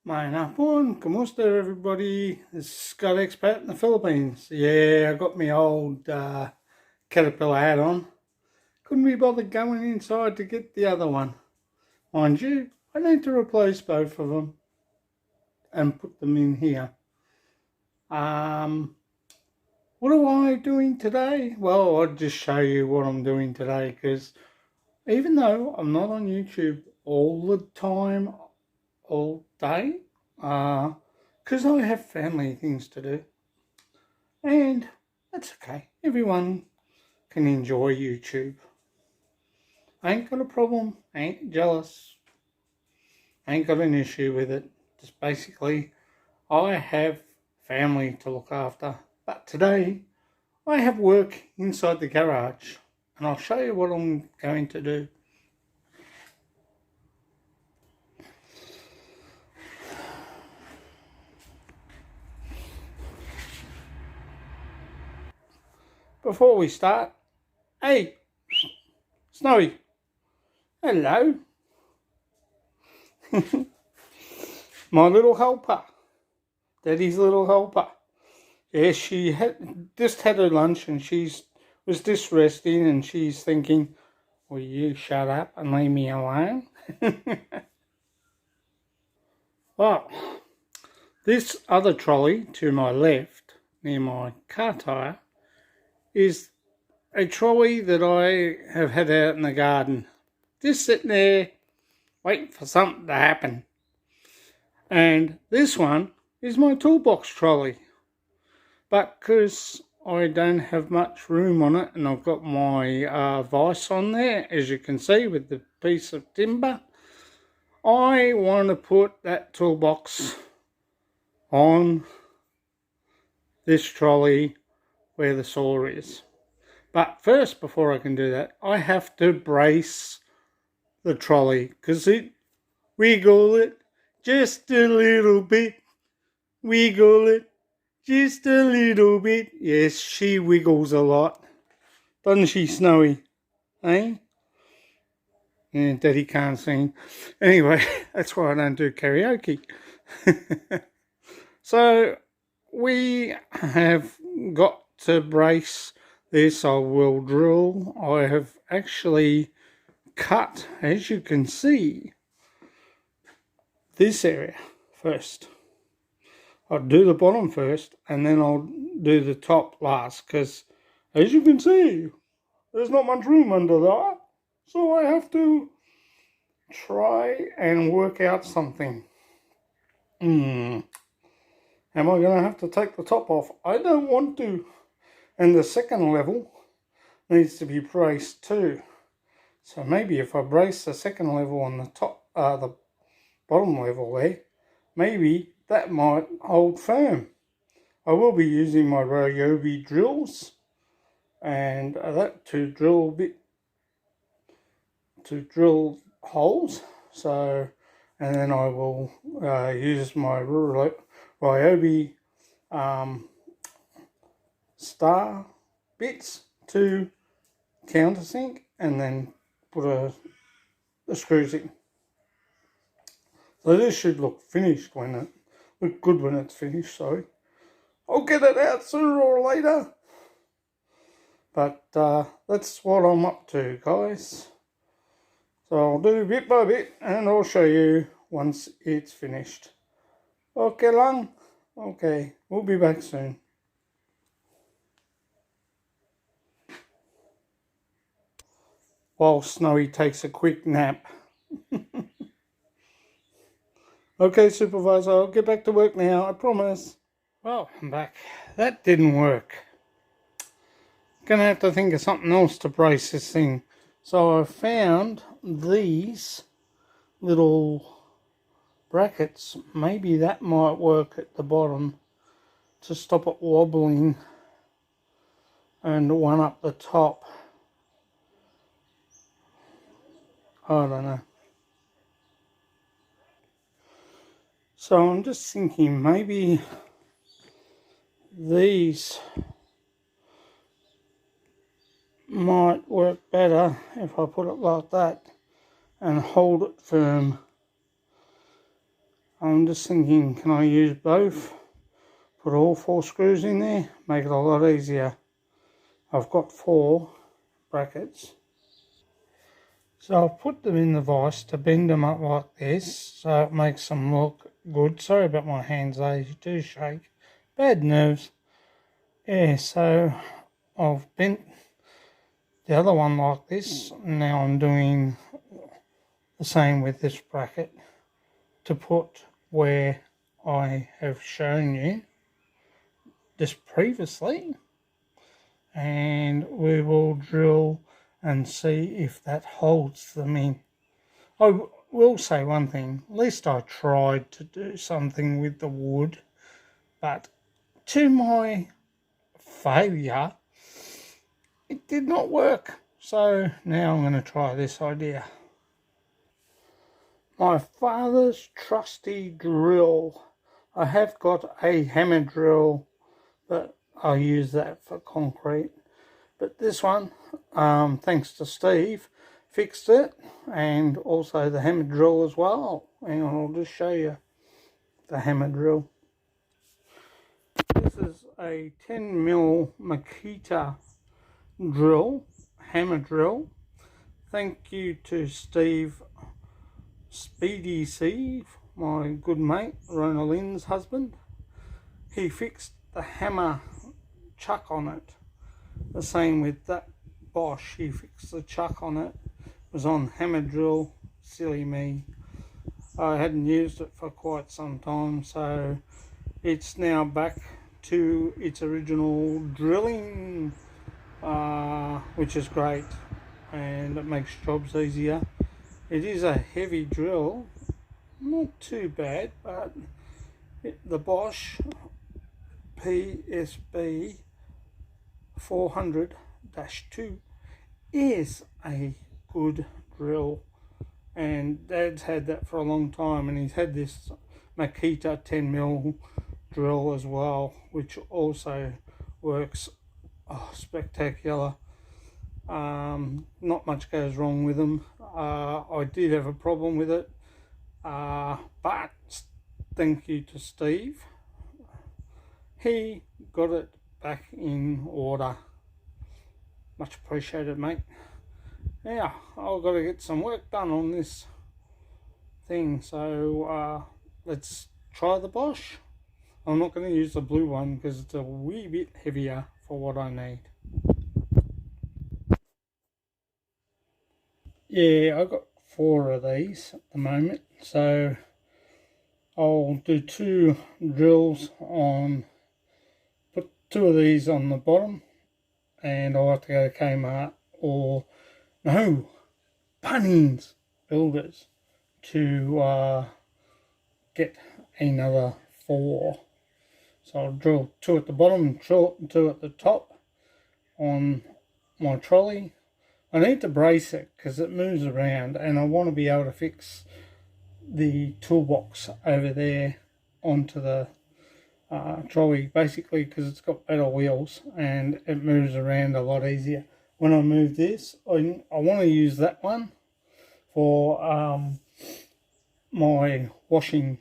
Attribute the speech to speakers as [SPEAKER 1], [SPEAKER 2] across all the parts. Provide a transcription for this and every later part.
[SPEAKER 1] Maanapon, kamusta everybody? This is Scott Expat in the Philippines. Yeah, I got my old Caterpillar hat on. Couldn't be bothered going inside to get the other one. Mind you, I need to replace both of them and put them in here. What am I doing today? Well, I'll just show you what I'm doing today, because even though I'm not on YouTube all the time, all day, because I have family things to do, and that's okay. Everyone can enjoy YouTube. I ain't got a problem, I ain't jealous, I ain't got an issue with it. Just basically, I have family to look after. But today, I have work inside the garage, and I'll show you what I'm going to do. Before we start, hey, Snowy, hello. My little helper, Daddy's little helper. Yeah, she had just had her lunch and was just resting, and she's thinking, will you shut up and leave me alone? Well, this other trolley to my left, near my car tyre, is a trolley that I have had out in the garden, just sitting there waiting for something to happen. And this one is my toolbox trolley, but because I don't have much room on it, and I've got my vise on there, as you can see, with the piece of timber, I want to put that toolbox on this trolley where the saw is. But first, before I can do that, I have to brace the trolley, because it wiggle it just a little bit, wiggle it just a little bit. Yes, she wiggles a lot, doesn't she, Snowy? Eh? Yeah, Daddy can't sing. Anyway, that's why I don't do karaoke. So we have got to brace this. I will drill. I have actually cut, as you can see, this area first. I'll do the bottom first, and then I'll do the top last, because as you can see, there's not much room under there. So I have to try and work out something. Am I going to have to take the top off? I don't want to. And the second level needs to be braced too. So maybe if I brace the second level on the top, the bottom level there, maybe that might hold firm. I will be using my Ryobi drills, and that to drill holes. So, and then I will use my Ryobi star bits to countersink, and then put the screws in. So this should look finished look good when it's finished, sorry. I'll get it out sooner or later. But that's what I'm up to, guys. So I'll do bit by bit, and I'll show you once it's finished. Okay, lang? Okay, we'll be back soon. While Snowy takes a quick nap. Okay, supervisor, I'll get back to work now, I promise. Well, I'm back. That didn't work. Gonna have to think of something else to brace this thing. So I found these little brackets. Maybe that might work at the bottom to stop it wobbling, and one up the top. I don't know. So I'm just thinking maybe these might work better if I put it like that and hold it firm. I'm just thinking, can I use both? Put all 4 screws in there, make it a lot easier. I've got 4 brackets. So I'll put them in the vise to bend them up like this so it makes them look good. Sorry about my hands, they do shake. Bad nerves. Yeah, so I've bent the other one like this. Now I'm doing the same with this bracket to put where I have shown you just previously. And we will drill and see if that holds them in. I will say one thing, at least I tried to do something with the wood, but to my failure, it did not work. So now I'm going to try this idea. My father's trusty drill. I have got a hammer drill, but I use that for concrete. But this one, thanks to Steve, fixed it, and also the hammer drill as well. Hang on, I'll just show you the hammer drill. This is a 10mm Makita drill, hammer drill. Thank you to Steve Speedy C, my good mate, arleneINDAYLYNZ husband. He fixed the hammer chuck on it. The same with that Bosch, he fixed the chuck on it. It was on hammer drill, silly me. I hadn't used it for quite some time, so it's now back to its original drilling, which is great, and it makes jobs easier. It is a heavy drill, not too bad, but the Bosch PSB 400-2 is a good drill, and Dad's had that for a long time, and he's had this Makita 10mm drill as well, which also works spectacular. Not much goes wrong with them. I did have a problem with it, but thank you to Steve, he got it back in order. Much appreciated, mate. Now I've got to get some work done on this thing, so let's try the Bosch. I'm not going to use the blue one because it's a wee bit heavier for what I need. Yeah, I've got 4 of these at the moment, so I'll do 2 drills on, put 2 of these on the bottom, and I'll have to go to Kmart or, no, Bunnings Builders to get another 4. So I'll drill 2 at the bottom and 2 at the top on my trolley. I need to brace it because it moves around, and I want to be able to fix the toolbox over there onto the trolley, basically because it's got better wheels and it moves around a lot easier. When I move this, I want to use that one for my washing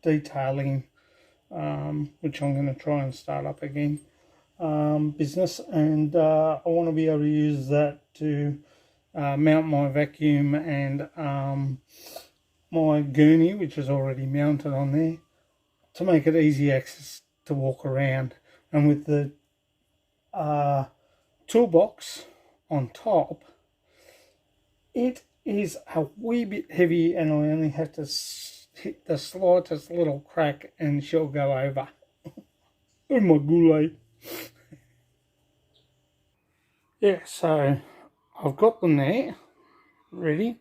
[SPEAKER 1] detailing, which I'm going to try and start up again, business, and I want to be able to use that to mount my vacuum and my gurney, which is already mounted on there, to make it easy access to walk around. And with the toolbox on top, it is a wee bit heavy, and I only have to hit the slightest little crack and she'll go over. Oh my goulet. Yeah, so I've got them there ready.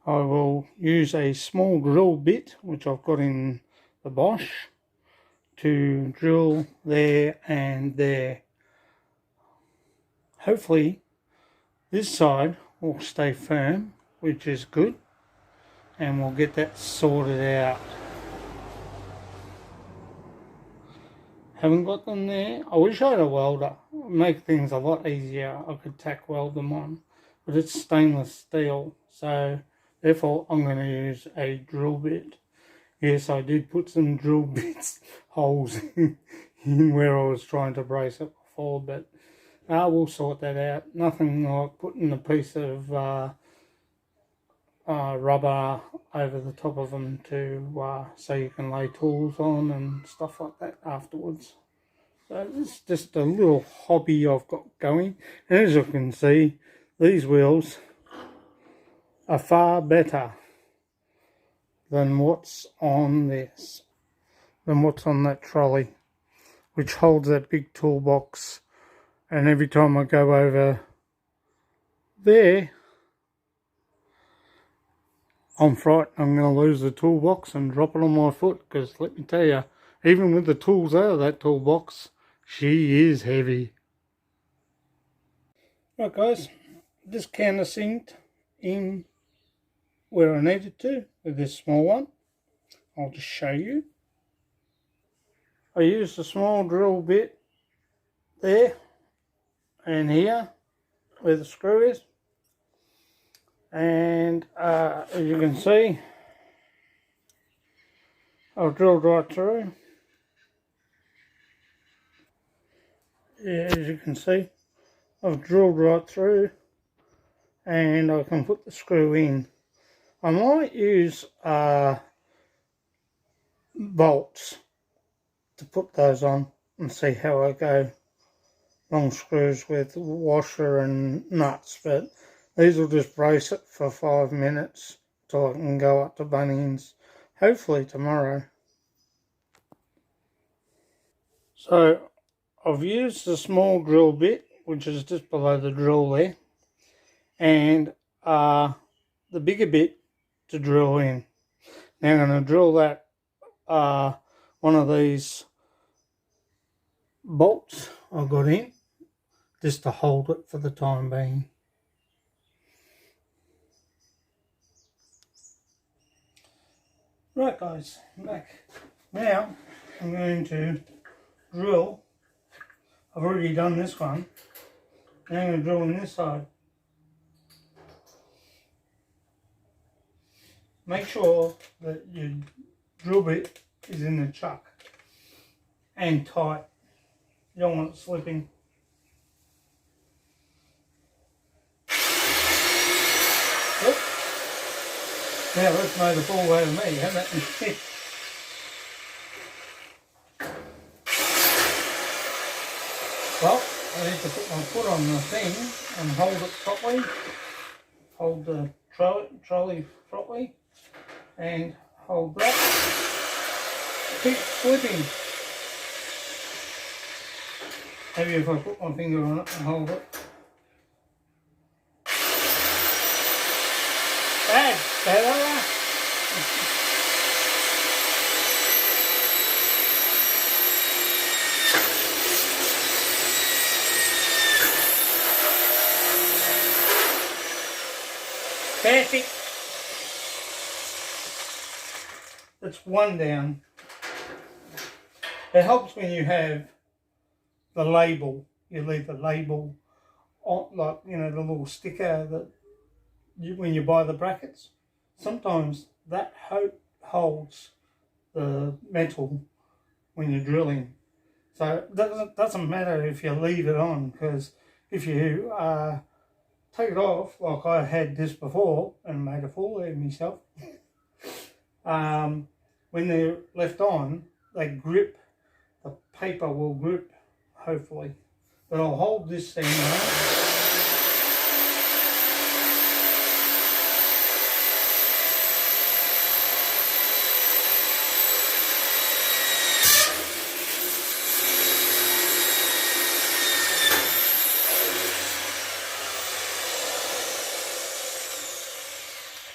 [SPEAKER 1] I will use a small drill bit, which I've got in the Bosch, to drill there and there. Hopefully this side will stay firm, which is good, and we'll get that sorted out. Haven't got them there. I wish I had a welder. It would make things a lot easier. I could tack weld them on, but it's stainless steel, so Therefore, I'm going to use a drill bit. Yes, I did put some drill bits holes in where I was trying to brace it before, but we'll sort that out. Nothing like putting a piece of rubber over the top of them to so you can lay tools on and stuff like that afterwards. So it's just a little hobby I've got going. And as you can see, these wheels are far better than what's on that trolley, which holds that big toolbox. And every time I go over there, I'm frightened I'm going to lose the toolbox and drop it on my foot, because let me tell you, even with the tools out of that toolbox, she is heavy. Right guys, just countersinked in where I needed to with this small one. I'll just show you. I used a small drill bit there and here where the screw is, and as you can see, I've drilled right through. Yeah, as you can see, I've drilled right through, and I can put the screw in. I might use bolts to put those on and see how I go. Long screws with washer and nuts, but these will just brace it for 5 minutes till I can go up to Bunnings, hopefully tomorrow. So I've used the small drill bit, which is just below the drill there, and the bigger bit to drill in. Now I'm going to drill that one of these bolts I got in just to hold it for the time being. Right guys, I'm back. Now I'm going to drill. I've already done this one. Now I'm going to drill on this side. Make sure that your drill bit is in the chuck and tight. You don't want it slipping. Yep. Now that's made a fool out of me, hasn't it? Well, I need to put my foot on the thing and hold it properly. Hold the trolley properly and hold that. Keep slipping. Maybe if I put my finger on it and hold it. That's better. Perfect. That's one down. It helps when you have the label. You leave the label on, like, you know, the little sticker that when you buy the brackets. Sometimes that holds the metal when you're drilling. So it doesn't matter if you leave it on, because if you take it off, like I had this before and made a fool out of myself, when they're left on, they grip. The paper will grip, hopefully. But I'll hold this thing now.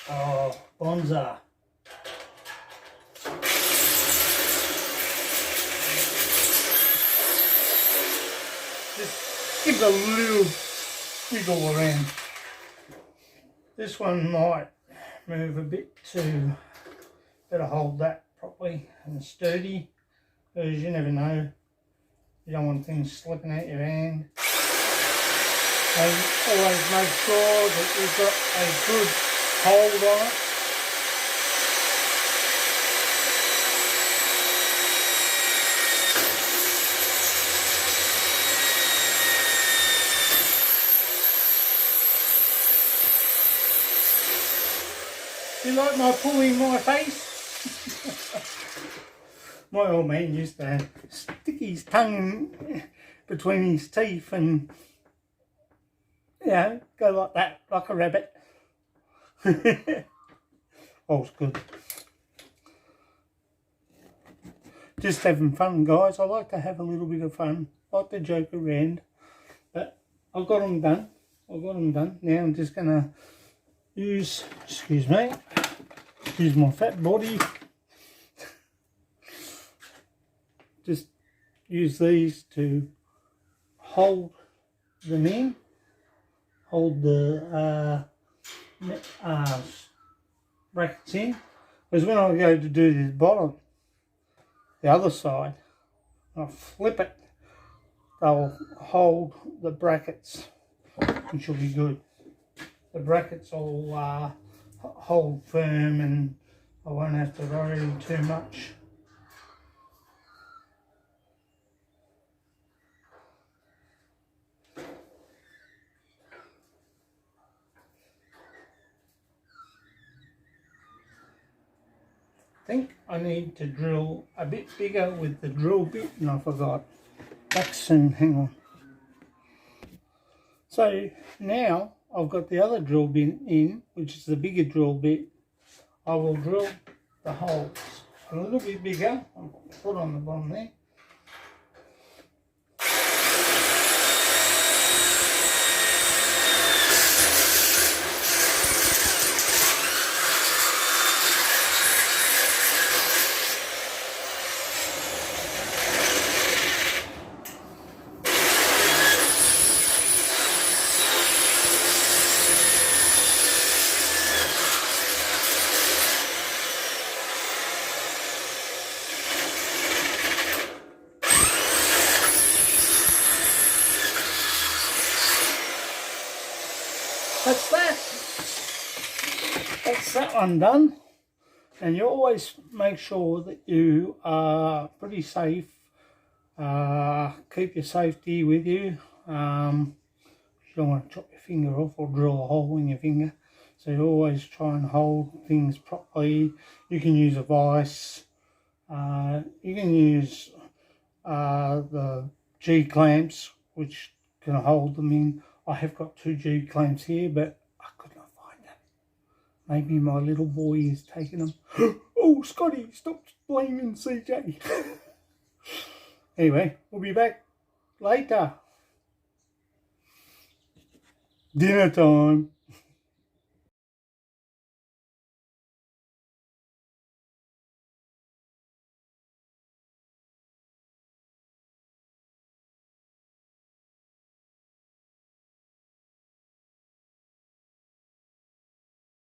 [SPEAKER 1] Oh, bonza. Just give it a little wiggle around. This one might move a bit too. Better hold that properly and sturdy, because you never know. You don't want things slipping out your hand. And always make sure that you've got a good hold on it. you like my pulling my face? My old man used to stick his tongue between his teeth and, you know, go like that, like a rabbit. All's good. Just having fun, guys. I like to have a little bit of fun. I like to joke around. But I've got them done. Now I'm just going to use, excuse me, use my fat body. Just use these to hold them in. Hold the brackets in. Because when I go to do this bottom, the other side, I flip it, they'll hold the brackets, which will be good. The brackets will hold firm and I won't have to worry too much. I think I need to drill a bit bigger with the drill bit, and I forgot. Back soon, hang on. So now I've got the other drill bit in, which is the bigger drill bit. I will drill the holes a little bit bigger. I'll put on the bottom there. That's that one done. And you always make sure that you are pretty safe. Keep your safety with you. You don't want to chop your finger off or drill a hole in your finger. So you always try and hold things properly. You can use a vise. You can use the G clamps, which can hold them in. I have got 2 G clamps here, but I could not find them. Maybe my little boy is taking them. Oh, Scotty, stop blaming CJ. Anyway, we'll be back later. Dinner time.